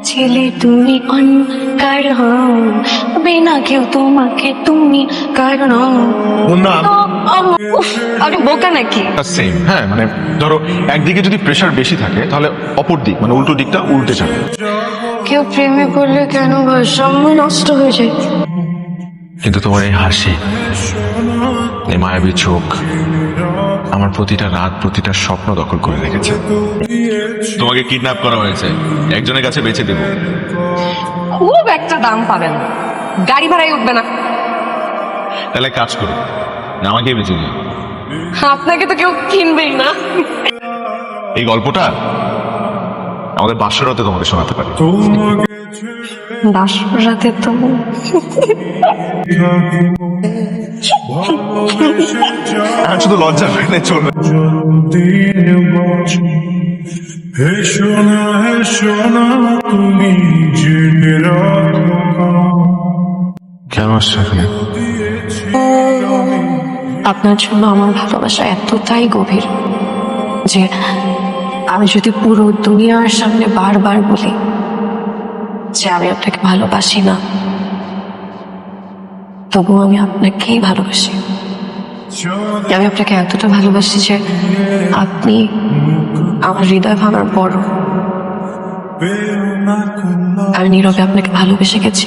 ছিলে তুমি কারণ বিনা কেউ তোমাকে তুমি কারণ না আমি বোকা নাকি? সেম, হ্যাঁ মানে ধরো একদিকে যদি প্রেসার বেশি থাকে তাহলে অপর দিক মানে উল্টো দিকটা উল্টে যাবে। কেউ প্রেমে পড়লে কেন ভারসাম্য নষ্ট হয়ে যায়? কিন্তু তোমার এই হাসি, এই মায়াবী চোখ আমার প্রতিটা রাত প্রতিটা স্বপ্ন দখল করে রেখেছে। তোমাকে কিডন্যাপ করা হয়েছে, একজনের কাছে বেচে দেবো। খুব একটা দাম পাবেন, গাড়ি ভাড়াই উঠবে না। তাহলে কাজ করো, আমাকে বেঁচে দিও। আপনাকে তো কেউ কিনবেই না। এই গল্পটা আমাদের বাসরাতে তোমাকে শোনাতে পারি। বাসরাতে তো আর শুধু লজ্জা পেলে চলবে। কেন আসছো এখানে? আপনার জন্য আমার ভালোবাসা এতটাই গভীর যে আমি যদি পুরো দুনিয়ার সামনে বারবার বলি যে আমি আপনাকে ভালোবাসি না, তবুও আমি আপনাকেই ভালোবাসি। আমি আপনাকে এতটা ভালোবাসি যে আপনি আমার হৃদয় ভাঙার বড়। আমি নীরবে আপনাকে ভালোবেসে গেছি।